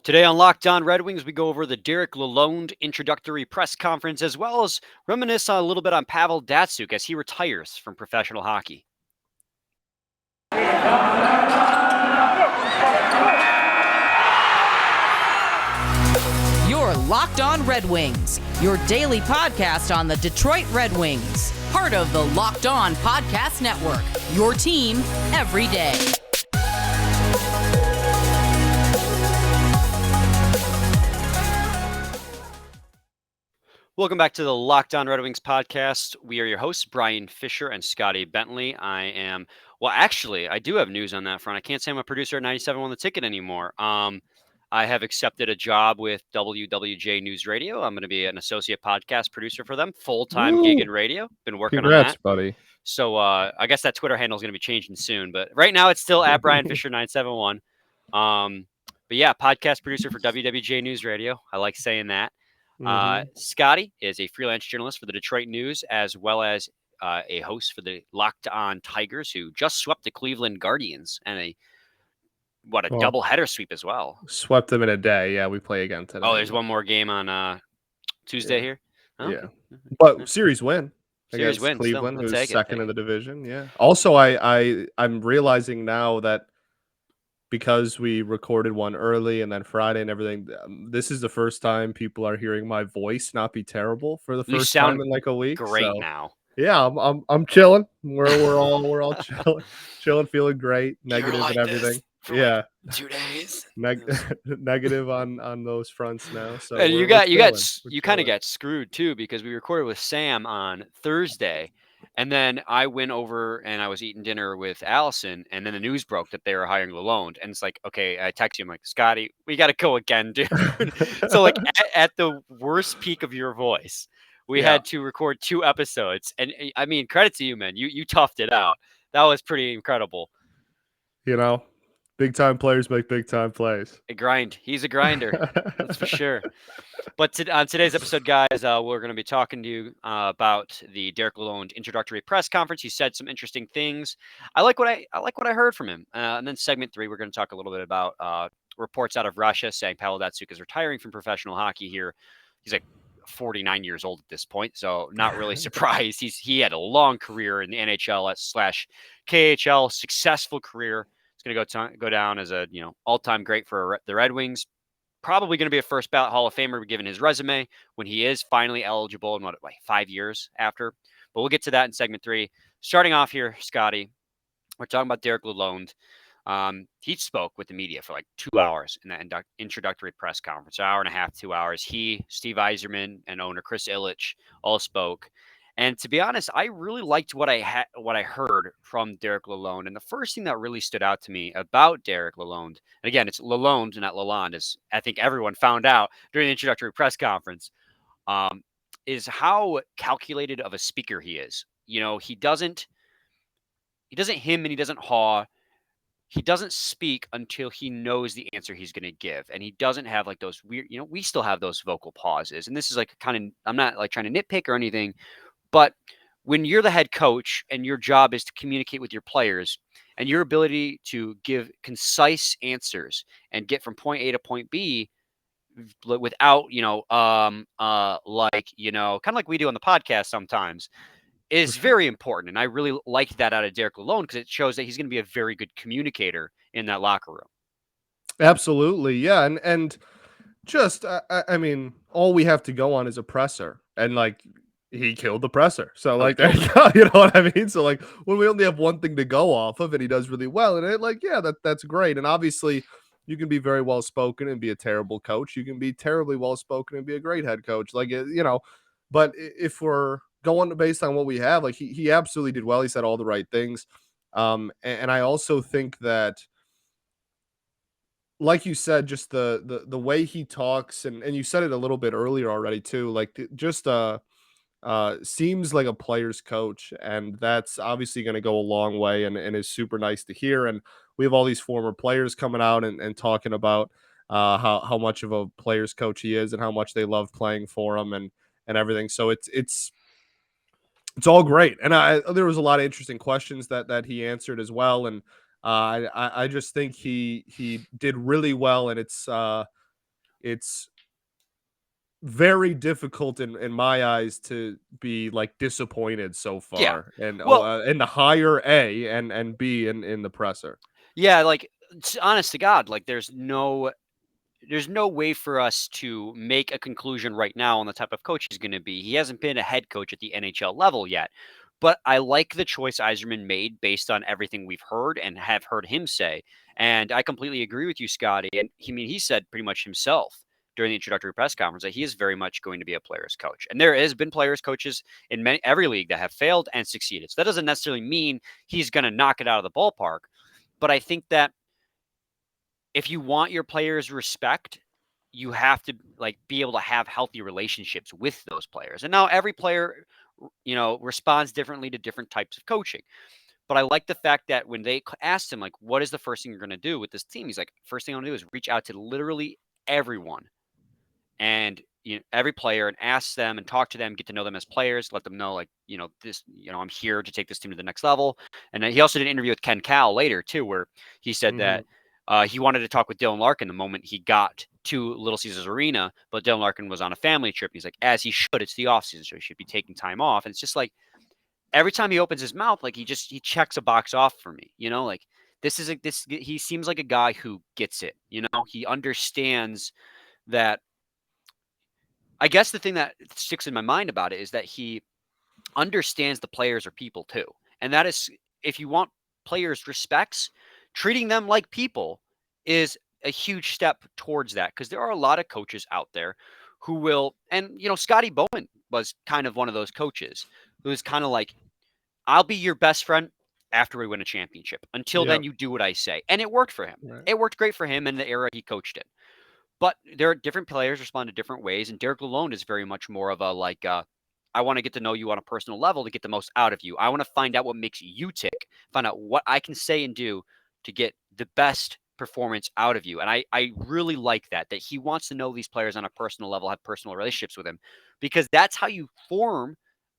Today on Locked On Red Wings, we go over the Derek Lalonde introductory press conference, as well as reminisce a little bit on Pavel Datsyuk as he retires from professional hockey. You're Locked On Red Wings, your daily podcast on the Detroit Red Wings. Part of the Locked On Podcast Network, your team every day. Welcome back to the Locked On Red Wings podcast. We are your hosts, Brian Fisher and Scotty Bentley. I do have news on that front. I can't say I'm a producer at 97 on the ticket anymore. I have accepted a job with WWJ News Radio. I'm going to be an associate podcast producer for them, full-time gig in radio. Been working on that. Buddy. So I guess that Twitter handle is going to be changing soon. But right now it's still at Brian Fisher 971. But yeah, podcast producer for WWJ News Radio. I like saying that. Scotty is a freelance journalist for the Detroit News, as well as a host for the Locked On Tigers, who just swept the Cleveland Guardians and a doubleheader sweep as well. Swept them in a day. Yeah, we play again today. Oh, there's one more game on Tuesday here. Oh. Yeah, but series win. Series win. Cleveland, who's second in the division. Yeah. Also, I'm realizing now that because we recorded one early and then Friday and everything, this is the first time people are hearing my voice not be terrible for the first time in like a week. Great now. Yeah, I'm chilling. We're all chilling, feeling great. Negative and everything. Yeah, 2 days. Negative on those fronts now. So and you kind of got screwed too, because we recorded with Sam on Thursday. And then I went over and I was eating dinner with Allison, and then the news broke that they were hiring Lalonde. And it's like, okay, I text you, I'm like, Scotty, we got to go again, dude. So like at the worst peak of your voice, we had to record 2 episodes. And I mean, credit to you, man. You toughed it out. That was pretty incredible. You know, big time players make big time plays. A grind. He's a grinder. That's for sure. But on today's episode, guys, we're going to be talking to you about the Derek Lalonde introductory press conference. He said some interesting things. I like what I heard from him. And then segment 3, we're going to talk a little bit about reports out of Russia saying Pavel Datsyuk is retiring from professional hockey here. He's like 49 years old at this point, so not really surprised. He had a long career in the NHL / KHL, successful career. It's going to go down as a all-time great for the Red Wings. Probably going to be a first ballot Hall of Famer given his resume when he is finally eligible in 5 years after. But we'll get to that in segment 3. Starting off here, Scotty, we're talking about Derek Lalonde. He spoke with the media for like 2 hours in that introductory press conference, an hour and a half, 2 hours. He, Steve Yzerman, and owner Chris Ilitch all spoke. And to be honest, I really liked what I heard from Derek Lalonde. And the first thing that really stood out to me about Derek Lalonde, and again, it's Lalonde, not Lalonde, as I think everyone found out during the introductory press conference, is how calculated of a speaker he is. You know, he doesn't hem and he doesn't haw. He doesn't speak until he knows the answer he's going to give. And he doesn't have like those weird, we still have those vocal pauses. And this is like I'm not like trying to nitpick or anything. But when you're the head coach and your job is to communicate with your players, and your ability to give concise answers and get from point A to point B without, kind of like we do on the podcast sometimes, is very important. And I really liked that out of Derek Lalonde because it shows that he's going to be a very good communicator in that locker room. Absolutely. Yeah. And just, I mean, all we have to go on is a presser, and like, he killed the presser. So like, there you go. You know what I mean? So like, when we only have one thing to go off of, and he does really well, and it like, yeah, that's great. And obviously you can be very well spoken and be a terrible coach. You can be terribly well spoken and be a great head coach. Like, but if we're going based on what we have, like he absolutely did well. He said all the right things. And I also think that, like you said, just the way he talks, and you said it a little bit earlier already too, like just seems like a player's coach, and that's obviously going to go a long way and is super nice to hear. And we have all these former players coming out and talking about how much of a player's coach he is and how much they love playing for him and everything. So it's all great. And there was a lot of interesting questions that he answered as well. And I just think he did really well. And it's it's very difficult in my eyes to be like disappointed so Yeah. far, and Well, in the higher A and B in the presser. yeah, like honest to God, like there's no way for us to make a conclusion right now on the type of coach he's going to be. He hasn't been a head coach at the NHL level yet, but I like the choice Yzerman made based on everything we've heard and have heard him say. And I completely agree with you, Scotty. And he said pretty much himself during the introductory press conference that he is very much going to be a player's coach. And there has been players coaches in every league that have failed and succeeded. So that doesn't necessarily mean he's going to knock it out of the ballpark. But I think that if you want your players respect, you have to like be able to have healthy relationships with those players. And now every player, responds differently to different types of coaching. But I like the fact that when they asked him, like, what is the first thing you're going to do with this team? He's like, first thing I'm going to do is reach out to literally everyone and every player and ask them and talk to them, get to know them as players, let them know like, this, I'm here to take this team to the next level. And then he also did an interview with Ken Cowell later too, where he said that he wanted to talk with Dylan Larkin the moment he got to Little Caesars Arena, but Dylan Larkin was on a family trip. He's like, as he should, it's the offseason, so he should be taking time off. And it's just like every time he opens his mouth, like he checks a box off for me, like he seems like a guy who gets it, he understands that. I guess the thing that sticks in my mind about it is that he understands the players are people too. And that is, if you want players' respects, treating them like people is a huge step towards that. Because there are a lot of coaches out there who will, and Scotty Bowman was kind of one of those coaches who was kind of like, I'll be your best friend after we win a championship. Until then, you do what I say. And it worked for him. Right. It worked great for him in the era he coached in. But there are different players respond to different ways, and Derek Lalonde is very much more of a like, I want to get to know you on a personal level to get the most out of you. I want to find out what makes you tick, find out what I can say and do to get the best performance out of you. And I really like that he wants to know these players on a personal level, have personal relationships with them, because that's how you form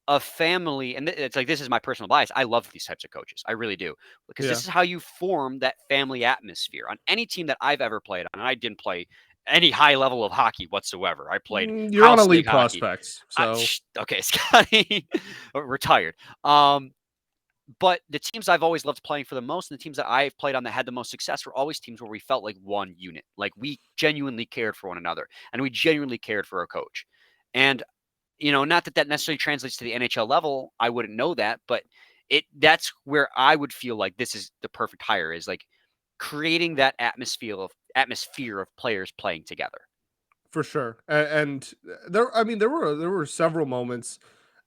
a family. And it's like, this is my personal bias. I love these types of coaches. I really do, because this is how you form that family atmosphere on any team that I've ever played on. And I didn't play any high level of hockey whatsoever. I played You're on house elite league hockey. prospects, so Okay, Scotty, retired. But the teams I've always loved playing for the most, and the teams that I've played on that had the most success, were always teams where we felt like one unit. Like we genuinely cared for one another, and we genuinely cared for a coach. And not that necessarily translates to the NHL level. I wouldn't know that, but that's where I would feel like this is the perfect hire, is like creating that atmosphere of players playing together. For sure. And there, I mean, there were several moments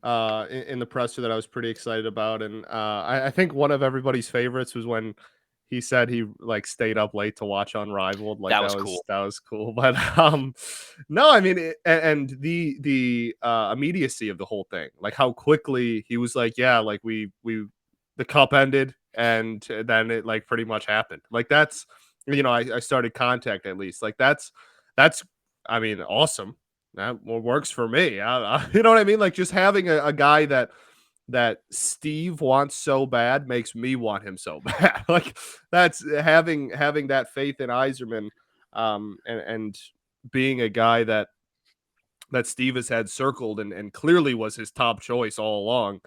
in the presser that I was pretty excited about, and I think one of everybody's favorites was when he said he like stayed up late to watch Unrivaled. Like That was cool. That was cool. But no, I mean, and the immediacy of the whole thing, like how quickly he was like, yeah, like the cup ended, and then it like pretty much happened. Like that's, I started contact at least. Like that's I mean, awesome. That works for me. You know what I mean? Like just having a guy that Steve wants so bad makes me want him so bad. Like that's having that faith in Yzerman, and being a guy that Steve has had circled and clearly was his top choice all along.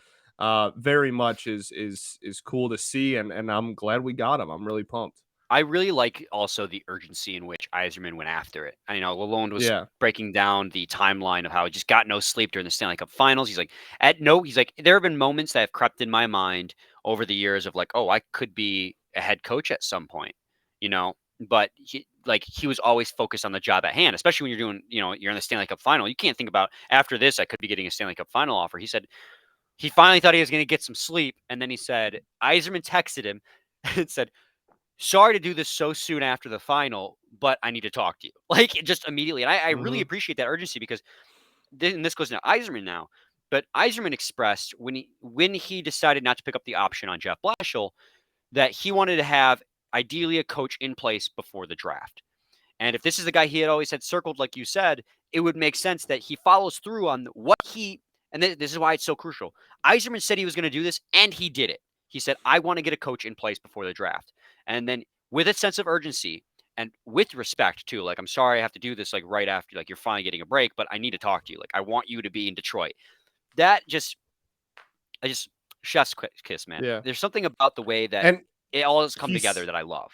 Very much is cool to see, and I'm glad we got him. I'm really pumped. I really like also the urgency in which Yzerman went after it. I know Lalonde was breaking down the timeline of how he just got no sleep during the Stanley Cup Finals. He's like, there have been moments that have crept in my mind over the years of like, oh, I could be a head coach at some point, But he was always focused on the job at hand, especially when you're doing, you're in the Stanley Cup Final. You can't think about after this, I could be getting a Stanley Cup Final offer. He said he finally thought he was going to get some sleep, and then he said Yzerman texted him and said, sorry to do this so soon after the final, but I need to talk to you. Like just immediately. And I really appreciate that urgency, because this goes to Yzerman now, but Yzerman expressed when he decided not to pick up the option on Jeff Blashill that he wanted to have ideally a coach in place before the draft. And if this is the guy he had always had circled, like you said, it would make sense that he follows through on what and this is why it's so crucial. Yzerman said he was going to do this, and he did it. He said, I want to get a coach in place before the draft. And then with a sense of urgency, and with respect too. Like, I'm sorry I have to do this like right after like you're finally getting a break, but I need to talk to you. Like, I want you to be in Detroit. That just, I just chef's kiss, man. Yeah. There's something about the way that And it all has come together he's that I love.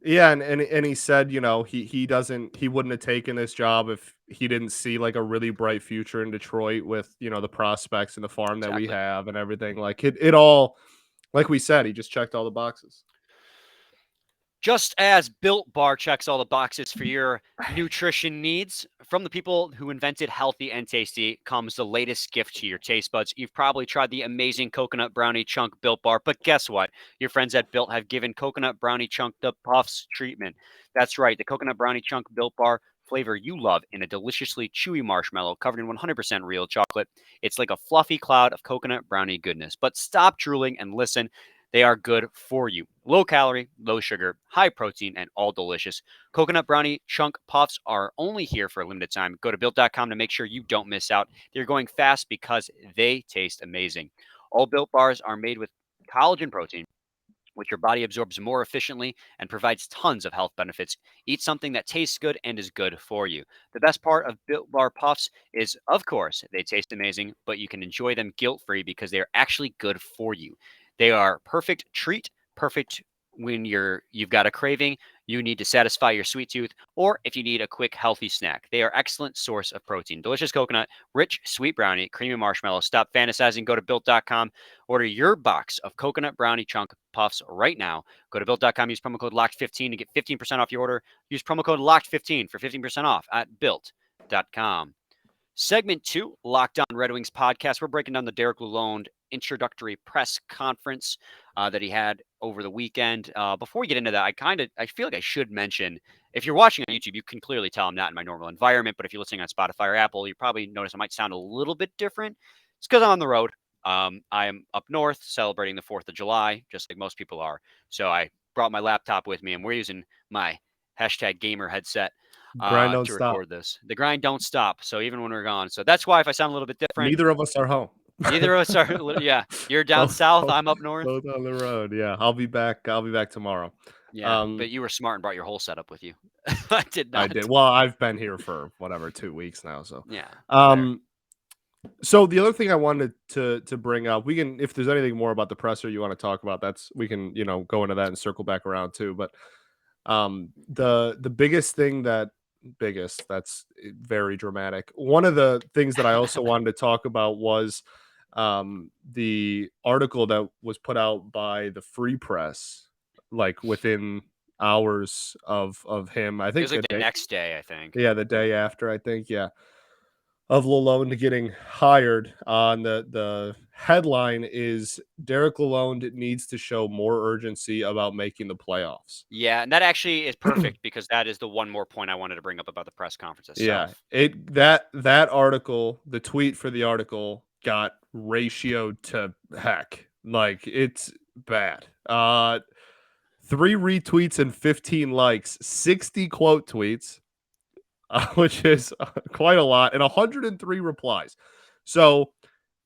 yeah, and he said, he wouldn't have taken this job if he didn't see like a really bright future in Detroit with, the prospects and the farm that we Exactly. have and everything. Like it all, like we said, he just checked all the boxes. Just as Built Bar checks all the boxes for your nutrition needs, from the people who invented healthy and tasty comes the latest gift to your taste buds. You've probably tried the amazing coconut brownie chunk Built Bar, but guess what? Your friends at Built have given coconut brownie chunk the Puffs treatment. That's right, the coconut brownie chunk Built Bar flavor you love in a deliciously chewy marshmallow covered in 100% real chocolate. It's like a fluffy cloud of coconut brownie goodness. But stop drooling and listen. They are good for you. Low calorie, low sugar, high protein, and all delicious. Coconut brownie chunk puffs are only here for a limited time. Go to built.com to make sure you don't miss out. They're going fast because they taste amazing. All Built bars are made with collagen protein, which your body absorbs more efficiently and provides tons of health benefits. Eat something that tastes good and is good for you. The best part of Built Bar Puffs is, of course, they taste amazing, but you can enjoy them guilt-free because they are actually good for you. They are perfect treat, perfect when you've got a craving, you need to satisfy your sweet tooth, or if you need a quick healthy snack. They are excellent source of protein. Delicious coconut, rich sweet brownie, creamy marshmallow. Stop fantasizing. Go to built.com. Order your box of coconut brownie chunk puffs right now. Go to built.com. Use promo code LOCKED15 to get 15% off your order. Use promo code LOCKED15 for 15% off at built.com. Segment 2, Locked On Red Wings podcast. We're breaking down the Derek Lalonde introductory press conference that he had over the weekend. Before we get into that, I feel like I should mention, if you're watching on YouTube, you can clearly tell I'm not in my normal environment, but if you're listening on Spotify or Apple, you probably notice I might sound a little bit different. It's because I'm on the road. I am up north celebrating the 4th of July, just like most people are. So I brought my laptop with me, and we're using my hashtag gamer headset Grind don't to stop. record this. The grind don't stop. So even when we're gone. So that's why if I sound a little bit different, Neither of us are home. neither of us are. Yeah, you're down south. I'm up north. Both on the road. Yeah, I'll be back. I'll be back tomorrow. Yeah, but you were smart and brought your whole setup with you. I did I not. did. Well, I've been here for whatever 2 weeks now. So Yeah. So the other thing I wanted to bring up, we can, if there's anything more about the presser you want to talk about, we can go into that and circle back around too. But the biggest thing that's very dramatic. One of the things that I also wanted to talk about was the article that was put out by the Free Press, like within hours of him. I It think was like the next day, I think. yeah, the day after, I think, yeah, of Lalonde getting hired. On the headline is Derek Lalonde needs to show more urgency about making the playoffs. Yeah, and that actually is perfect because that is the one more point I wanted to bring up about the press conference Yeah, itself. that article, the tweet for the article got ratioed to heck. Like, it's bad. 3 retweets and 15 likes, 60 quote tweets, which is quite a lot, and 103 replies. So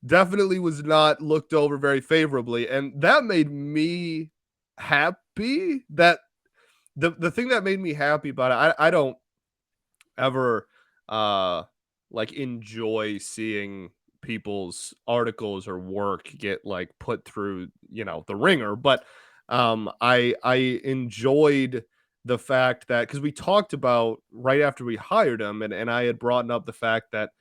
definitely was not looked over very favorably, and that made me happy. That the thing that made me happy about it, I don't ever like enjoy seeing people's articles or work get like put through the ringer, but I enjoyed the fact that, because we talked about right after we hired him, and I had brought up the fact that,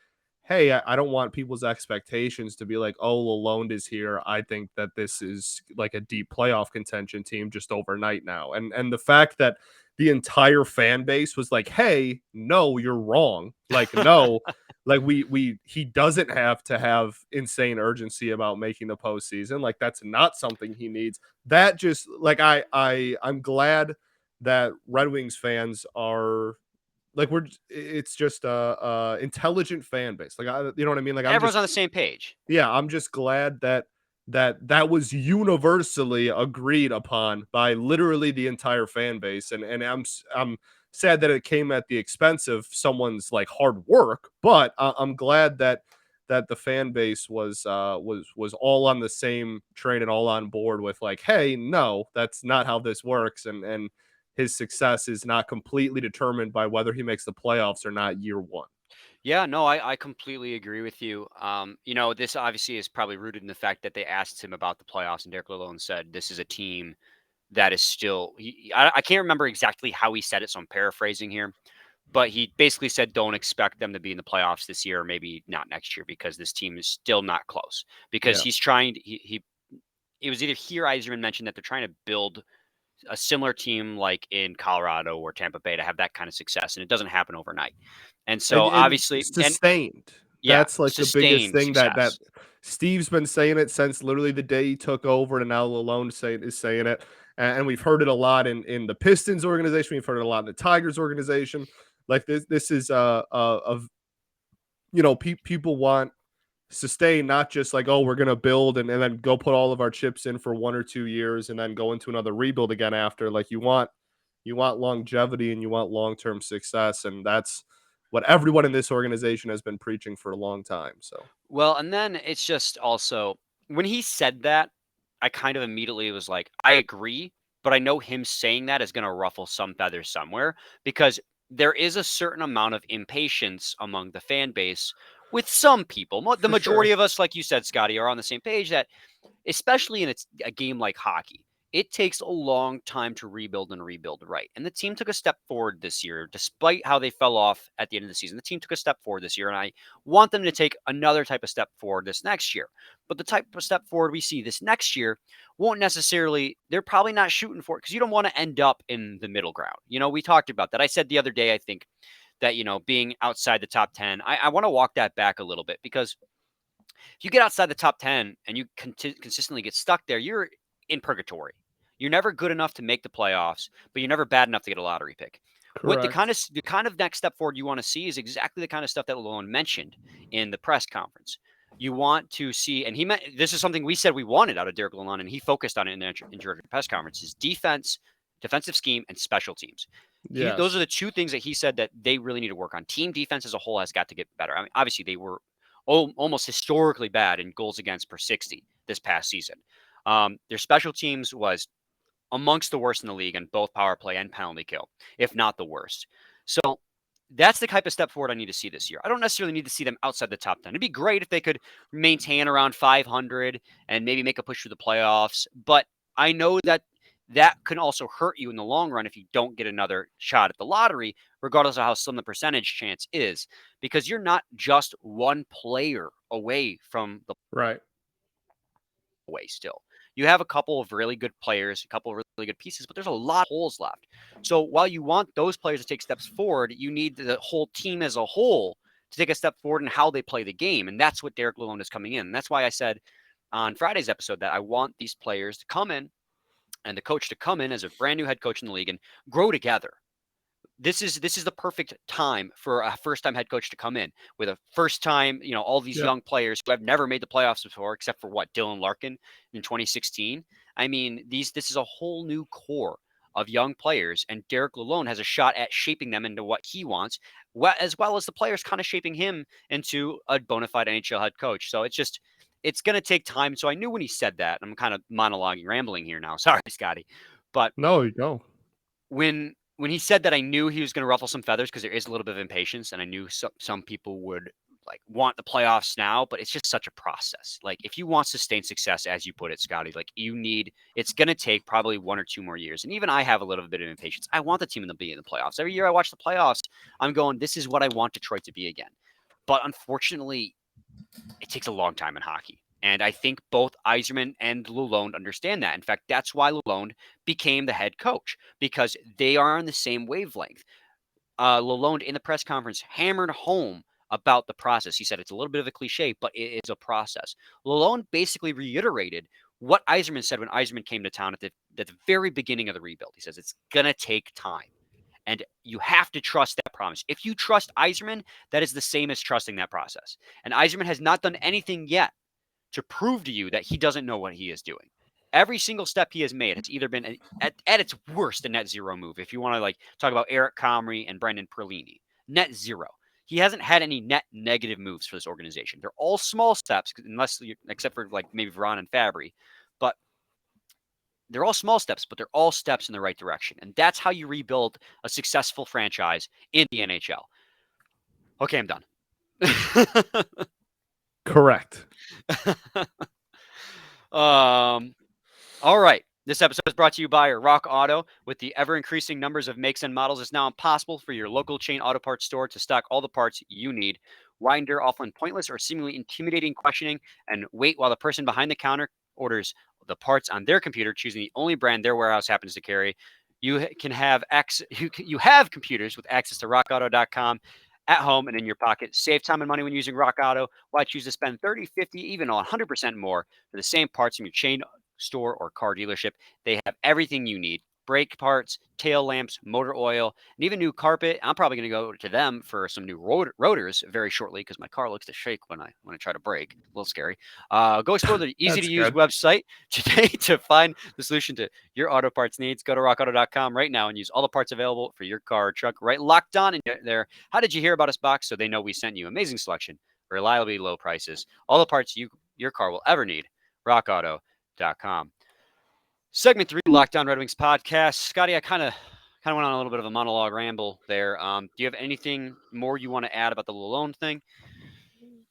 hey, I don't want people's expectations to be like, oh, Lalonde is here, I think that this is like a deep playoff contention team just overnight now. And the fact that the entire fan base was like, hey, no, you're wrong. Like, no, like he doesn't have to have insane urgency about making the postseason. Like, that's not something he needs. That just like, I'm glad that Red Wings fans are like, it's just a intelligent fan base. Like, you know what I mean? Like, Everyone's on the same page. yeah, I'm just glad that was universally agreed upon by literally the entire fan base, and I'm sad that it came at the expense of someone's like hard work, but I'm glad that the fan base was all on the same train and all on board with like, hey, no, that's not how this works, and his success is not completely determined by whether he makes the playoffs or not year one. Yeah, no, I completely agree with you. This obviously is probably rooted in the fact that they asked him about the playoffs, and Derek Lalonde said this is a team that is still. I can't remember exactly how he said it, so I'm paraphrasing here, but he basically said don't expect them to be in the playoffs this year, or maybe not next year, because this team is still not close. Because Yeah. he's trying. It was either here Eiserman mentioned that they're trying to build a similar team like in Colorado or Tampa Bay to have that kind of success, and it doesn't happen overnight. And so And obviously, and sustained. yeah, That's like the biggest sustained thing that success. Steve's been saying it since literally the day he took over, and now Lalonde is saying it. And we've heard it a lot in the Pistons organization. We've heard it a lot in the Tigers organization. Like this is of people want sustain, not just like, oh, we're gonna build and then go put all of our chips in for 1 or 2 years and then go into another rebuild again after. Like you want longevity and you want long-term success, and that's what everyone in this organization has been preaching for a long time. So Well, and then it's just also when he said that, I kind of immediately was like, I agree, but I know him saying that is going to ruffle some feathers somewhere because there is a certain amount of impatience among the fan base with some people. The for majority sure. of us, like you said, Scotty, are on the same page that especially in a game like hockey, it takes a long time to rebuild and rebuild right. And the team took a step forward this year, despite how they fell off at the end of the season. The team took a step forward this year, and I want them to take another type of step forward this next year. But the type of step forward we see this next year won't necessarily, they're probably not shooting for it because you don't want to end up in the middle ground. We talked about that. I said the other day, I think, that, being outside the top 10, I want to walk that back a little bit because if you get outside the top 10 and you consistently get stuck there, you're in purgatory. You're never good enough to make the playoffs, but you're never bad enough to get a lottery pick. What Correct. the kind of next step forward you want to see is exactly the kind of stuff that Lalonde mentioned in the press conference. You want to see, and this is something we said we wanted out of Derek Lalonde, and he focused on it in the introductory press conference: is defense, defensive scheme, and special teams. Those are Yes. the two things that he said that they really need to work on. Team defense as a whole has got to get better. I mean, obviously they were almost historically bad in goals against per 60 this past season. Their special teams was amongst the worst in the league in both power play and penalty kill, if not the worst. So that's the type of step forward I need to see this year. I don't necessarily need to see them outside the top 10. It'd be great if they could maintain around 500 and maybe make a push through the playoffs. But I know that can also hurt you in the long run if you don't get another shot at the lottery, regardless of how slim the percentage chance is, because you're not just one player away from the Right. way still. You have a couple of really good players, a couple of really good pieces, but there's a lot of holes left. So while you want those players to take steps forward, you need the whole team as a whole to take a step forward in how they play the game. And that's what Derek Lalonde is coming in. And that's why I said on Friday's episode that I want these players to come in and the coach to come in as a brand new head coach in the league and grow together. This is the perfect time for a first-time head coach to come in with a first-time, all these Yep. young players who have never made the playoffs before, except for Dylan Larkin in 2016. I mean, this is a whole new core of young players, and Derek Lalonde has a shot at shaping them into what he wants, as well as the players kind of shaping him into a bona fide NHL head coach. So it's going to take time. So I knew when he said that. I'm kind of monologuing, rambling here now. Sorry, Scotty, but No, you go. when he said that, I knew he was going to ruffle some feathers because there is a little bit of impatience, and I knew some people would like want the playoffs now, but it's just such a process. Like if you want sustained success, as you put it, Scotty, like it's going to take probably 1 or 2 more years. And even I have a little bit of impatience. I want the team to be in the playoffs. Every year I watch the playoffs, I'm going, this is what I want Detroit to be again. But unfortunately, it takes a long time in hockey. And I think both Yzerman and Lalonde understand that. In fact, that's why Lalonde became the head coach, because they are on the same wavelength. Lalonde in the press conference hammered home about the process. He said it's a little bit of a cliche, but it is a process. Lalonde basically reiterated what Yzerman said when Yzerman came to town at the very beginning of the rebuild. He says it's going to take time. And you have to trust that promise. If you trust Yzerman, that is the same as trusting that process. And Yzerman has not done anything yet to prove to you that he doesn't know what he is doing. Every single step he has made, it's either been at its worst a net zero move. If you want to talk about Eric Comrie and Brendan Perlini, net zero. He hasn't had any net negative moves for this organization. They're all small steps, except for maybe Veron and Fabry. But they're all small steps, but they're all steps in the right direction. And that's how you rebuild a successful franchise in the NHL. Okay, I'm done. Correct. All right. This episode is brought to you by Rock Auto. With the ever-increasing numbers of makes and models, it's now impossible for your local chain auto parts store to stock all the parts you need. Why endure often pointless or seemingly intimidating questioning and wait while the person behind the counter orders the parts on their computer, choosing the only brand their warehouse happens to carry? You can have you have computers with access to rockauto.com at home and in your pocket. Save time and money when using Rock Auto. Why choose to spend 30, 50, even 100% more for the same parts from your chain store or car dealership? They have everything you need: brake parts, tail lamps, motor oil, and even new carpet. I'm probably going to go to them for some new rotors very shortly because my car likes to shake when I try to brake. A little scary. Go explore the easy to use website today to find the solution to your auto parts needs. Go to rockauto.com right now and use all the parts available for your car or truck right locked on in there. How did you hear about us box? So they know we sent you. Amazing selection, reliably low prices, all the parts your car will ever need. rockauto.com. Segment 3, Lockdown Red Wings podcast. Scotty, I kind of went on a little bit of a monologue ramble there. Do you have anything more you want to add about the Lalonde thing?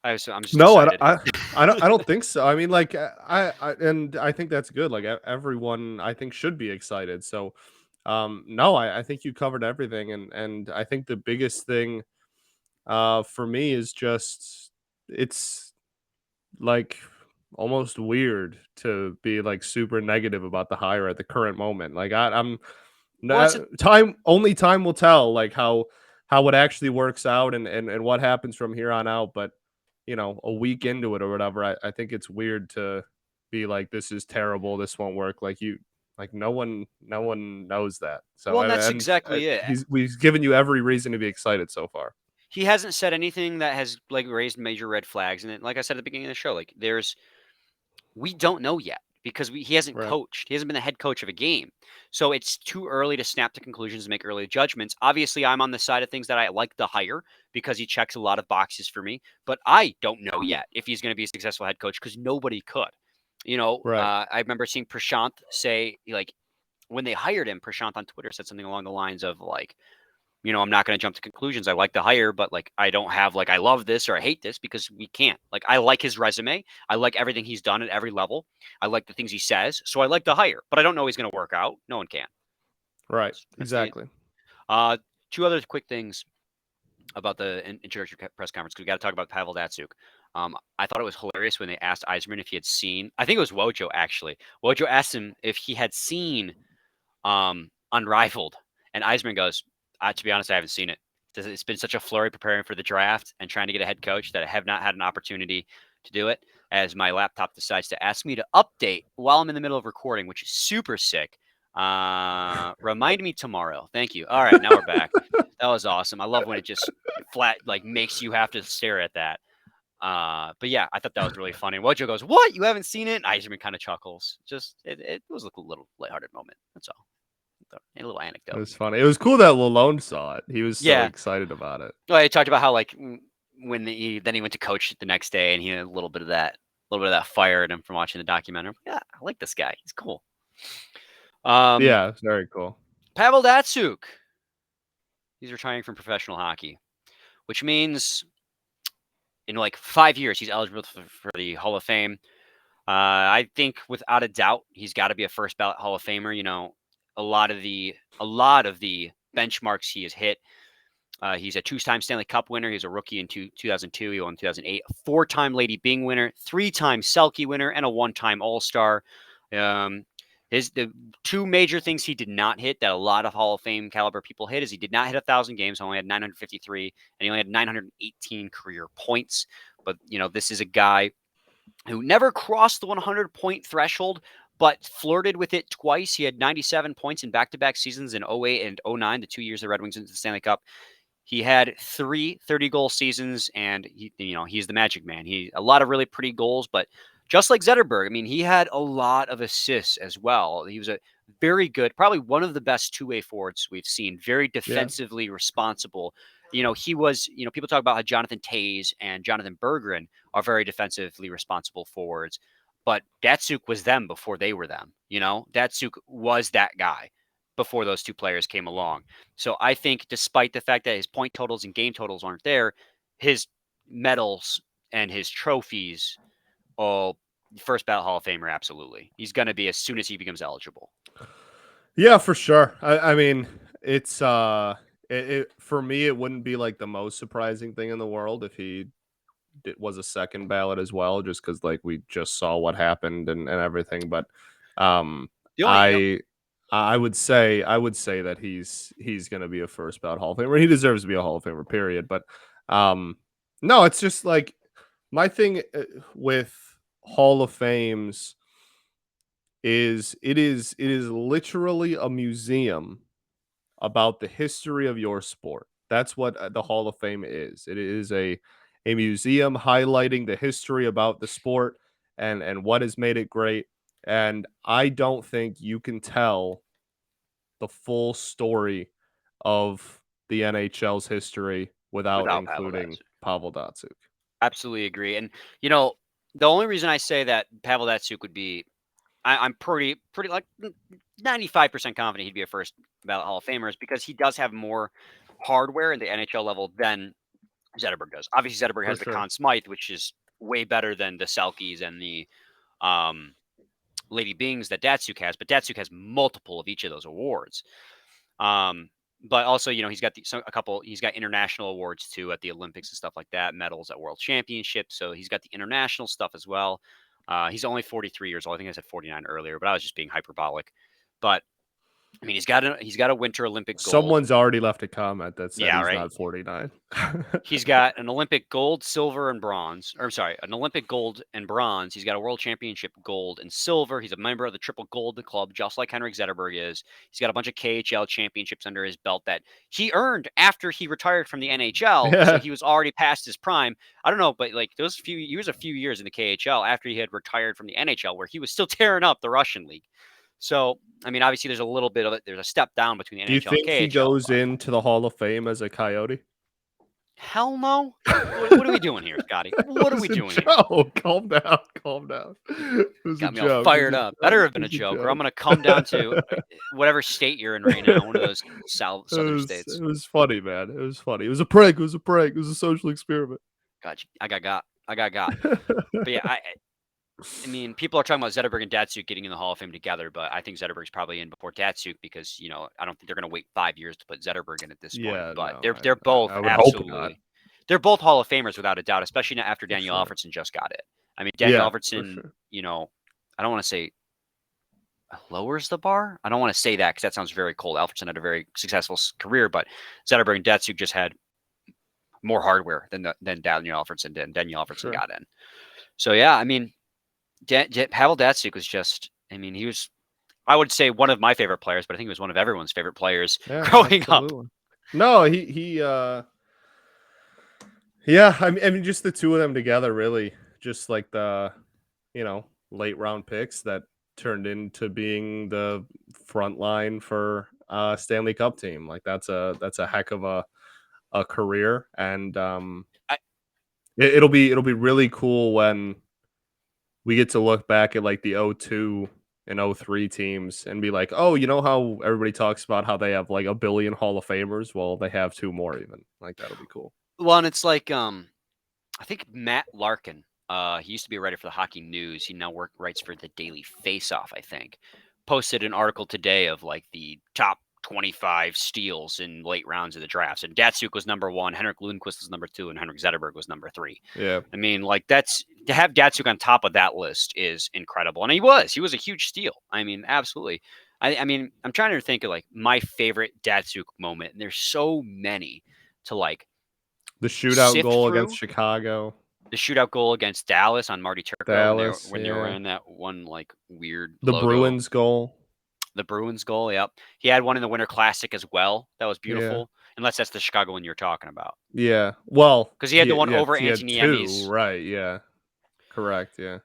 I'm just excited. I don't think so. I mean, like I think that's good. Like everyone, I think, should be excited. So, no, I think you covered everything, and I think the biggest thing, for me is just it's like almost weird to be like super negative about the hire at the current moment. Like I'm only time will tell like how it actually works out and what happens from here on out. But a week into it or whatever, I think it's weird to be like, this is terrible, this won't work. Like no one knows that. So well, and that's exactly it. We've given you every reason to be excited so far. He hasn't said anything that has like raised major red flags. And like I said at the beginning of the show, like we don't know yet because he hasn't coached. He hasn't been the head coach of a game. So it's too early to snap to conclusions and make early judgments. Obviously, I'm on the side of things that I like the hire because he checks a lot of boxes for me. But I don't know yet if he's going to be a successful head coach because nobody could. I remember seeing Prashant say, like, when they hired him, Prashant on Twitter said something along the lines of, like, I'm not going to jump to conclusions. I like the hire, but like, I don't have like, I love this or I hate this because we can't. Like, I like his resume. I like everything he's done at every level. I like the things he says. So I like the hire, but I don't know he's going to work out. No one can. Right. Exactly. Two other quick things about the introductory press conference, because we got to talk about Pavel Datsyuk. I thought it was hilarious when they asked Yzerman if he had seen, I think it was Wojo actually. Wojo asked him if he had seen Unrivaled, and Yzerman goes, to be honest, I haven't seen it. It's been such a flurry preparing for the draft and trying to get a head coach that I have not had an opportunity to do it, as my laptop decides to ask me to update while I'm in the middle of recording, which is super sick. Remind me tomorrow. Thank you. All right, now we're back. That was awesome. I love when it just flat like makes you have to stare at that. But yeah, I thought that was really funny. Wojo goes, "What? You haven't seen it?" Yzerman kind of chuckles. Just it was a little lighthearted moment. That's all. A little anecdote. It was funny. It was cool that Lalonde saw it. He was so excited about it. Well, he talked about how like when he went to coach the next day and he had a little bit of that fire in him from watching the documentary. Yeah, I like this guy. He's cool. Yeah, it's very cool. Pavel Datsyuk. He's retiring from professional hockey, which means in like 5 years he's eligible for the Hall of Fame. I think without a doubt he's got to be a first ballot Hall of Famer. A lot of the benchmarks he has hit. He's a 2-time Stanley Cup winner. He's a rookie in 2002. He won 2008. A 4-time Lady Byng winner, 3-time Selke winner, and a 1-time All-Star. The two major things he did not hit that a lot of Hall of Fame caliber people hit is he did not hit 1,000 games. Only had 953, and he only had 918 career points. But this is a guy who never crossed the 100-point threshold, but flirted with it twice. He had 97 points in back-to-back seasons in 2008 and 2009, the 2 years the Red Wings into the Stanley Cup. He had 3 30-goal seasons, and he's the magic man. A lot of really pretty goals, but just like Zetterberg, I mean, he had a lot of assists as well. He was a very good, probably one of the best two-way forwards we've seen. Very defensively responsible. He was, people talk about how Jonathan Toews and Jonathan Berggren are very defensively responsible forwards. but Datsyuk was them before they were them. Datsyuk was that guy before those two players came along. So I think despite the fact that his point totals and game totals aren't there, his medals and his trophies, oh, first ballot Hall of Famer, absolutely. He's going to be as soon as he becomes eligible. Yeah, for sure. I mean, it's for me, it wouldn't be like the most surprising thing in the world if he was a second ballot as well, just because like we just saw what happened and everything. But I would say that he's going to be a first ballot Hall of Famer. He deserves to be a Hall of Famer, period. But no, it's just like my thing with Hall of Fames is it is literally a museum about the history of your sport. That's what the Hall of Fame is. It is a museum highlighting the history about the sport and what has made it great. And I don't think you can tell the full story of the NHL's history without including Pavel Datsyuk. Absolutely agree. And the only reason I say that Pavel Datsyuk would be, I'm pretty like 95% confident he'd be a first ballot Hall of Famer is because he does have more hardware in the NHL level than Zetterberg does. Obviously, Zetterberg has the Conn Smythe, which is way better than the Selkes and the Lady Bings that Datsyuk has, but Datsyuk has multiple of each of those awards. But also, he's got he's got international awards too at the Olympics and stuff like that, medals at World Championships. So he's got the international stuff as well. He's only 43 years old. I think I said 49 earlier, but I was just being hyperbolic. But I mean, he's got a Winter Olympic gold. Someone's already left a comment that said he's right? not 49. He's got an Olympic gold, silver, and bronze. Or sorry, an Olympic gold and bronze. He's got a World Championship gold and silver. He's a member of the Triple Gold Club, just like Henrik Zetterberg is. He's got a bunch of KHL championships under his belt that he earned after he retired from the NHL. Yeah. So he was already past his prime. I don't know, but like he was a few years in the KHL after he had retired from the NHL, where he was still tearing up the Russian league. So, I mean, obviously, there's a little bit of it. There's a step down between the NHL and KHL. Do you think he goes into the Hall of Fame as a Coyote? Hell no. What are we doing here, Scotty? What are we doing here? Calm down. Got me all fired up. Better have been a joke, or I'm going to come down to whatever state you're in right now, one of those southern states. It was funny, man. It was funny. It was a prank. It was a social experiment. Gotcha. I got got. But yeah, I mean, people are talking about Zetterberg and Datsyuk getting in the Hall of Fame together, but I think Zetterberg's probably in before Datsyuk because, I don't think they're going to wait 5 years to put Zetterberg in at this point. But they're both absolutely. They're both Hall of Famers without a doubt, especially now after Daniel Alfredsson just got it. I mean, Daniel Alfredsson, I don't want to say lowers the bar. I don't want to say that because that sounds very cold. Alfredsson had a very successful career, but Zetterberg and Datsyuk just had more hardware than Daniel Alfredsson did, and Daniel Alfredsson got in. So, yeah, I mean, Pavel Datsyuk was just, I mean, he was, I would say one of my favorite players, but I think he was one of everyone's favorite players growing up. No, I mean, just the two of them together, really, just like the, late round picks that turned into being the front line for Stanley Cup team. Like that's a heck of a career, and it'll be really cool when we get to look back at like the 02 and 03 teams and be like, oh, you know how everybody talks about how they have like a billion Hall of Famers? Well, they have two more even. Like that'll be cool. Well, and it's like I think Matt Larkin, he used to be a writer for the Hockey News. He now writes for the Daily Face-Off, I think. Posted an article today of like the top 25 steals in late rounds of the drafts. And Datsyuk was number 1, Henrik Lundqvist was number 2, and Henrik Zetterberg was number 3. Yeah. I mean, like that's to have Datsyuk on top of that list is incredible. And he was a huge steal. I mean, absolutely. I mean, I'm trying to think of like my favorite Datsyuk moment. And there's so many to like. The shootout goal against Chicago. The shootout goal against Dallas on Marty Turco when they were in that one like weird logo. Bruins goal. The Bruins goal, yep. He had one in the Winter Classic as well. That was beautiful. Yeah. Unless that's the Chicago one you're talking about. Yeah. Well, because he had the one over Anthony Niemi's. Right, yeah. Correct, yeah.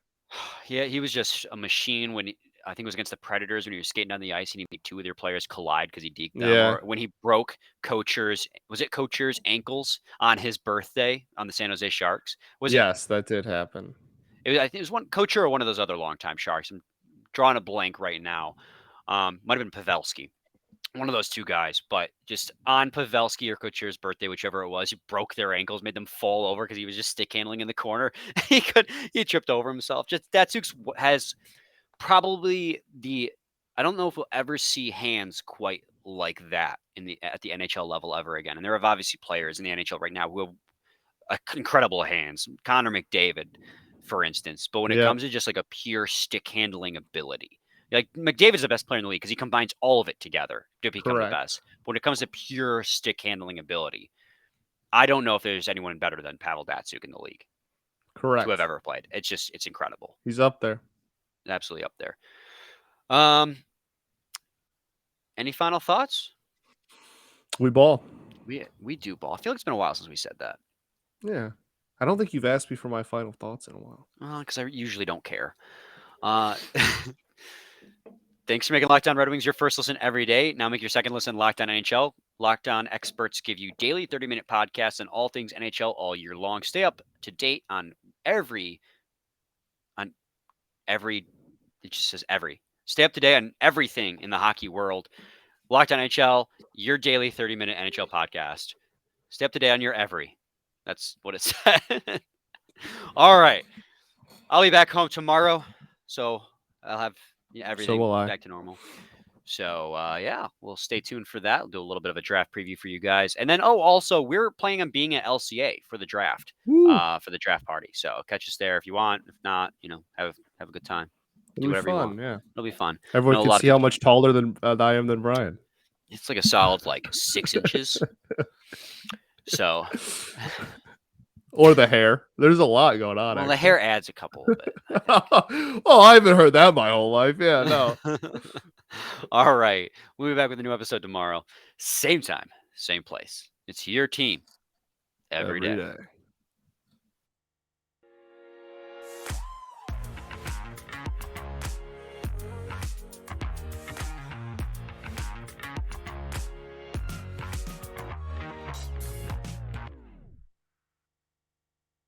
Yeah, he was just a machine when I think it was against the Predators when he was skating on the ice and he made two of their players collide because he deked them. Yeah. Or when he broke Couture's ankles on his birthday on the San Jose Sharks? Yes, that did happen. I think it was one Coach or one of those other longtime Sharks. I'm drawing a blank right now. Might have been Pavelski, one of those two guys. But just on Pavelski or Couture's birthday, whichever it was, he broke their ankles, made them fall over because he was just stick handling in the corner. he tripped over himself. Just Datsyuk has probably I don't know if we'll ever see hands quite like that at the NHL level ever again. And there are obviously players in the NHL right now who have incredible hands. Connor McDavid, for instance. But when it comes to just like a pure stick handling ability, like McDavid's the best player in the league because he combines all of it together to become the best. But when it comes to pure stick handling ability, I don't know if there's anyone better than Pavel Datsyuk in the league. Correct. To have ever played. It's incredible. He's up there. Absolutely up there. Any final thoughts? We ball. We do ball. I feel like it's been a while since we said that. Yeah. I don't think you've asked me for my final thoughts in a while. Because I usually don't care. Thanks for making Locked On Red Wings your first listen every day. Now make your second listen Locked On NHL. Locked On experts give you daily 30-minute podcasts on all things NHL all year long. Stay up to date on every. It just says every. Stay up to date on everything in the hockey world. Locked On NHL, your daily 30-minute NHL podcast. Stay up to date on your every. That's what it said. All right. I'll be back home tomorrow, so I'll have everything back to normal. So, we'll stay tuned for that. We'll do a little bit of a draft preview for you guys. And then, also, we're planning on being at LCA for the draft, for the draft party. So catch us there if you want. If not, have a good time. Do whatever you want. Yeah. It'll be fun. Everyone can see how much taller than I am than Brian. It's like a solid 6 inches. So, or the hair. There's a lot going on. Well, the hair adds a couple of it. Oh, I haven't heard that my whole life. Yeah, no. All right. We'll be back with a new episode tomorrow. Same time, same place. It's your team every day.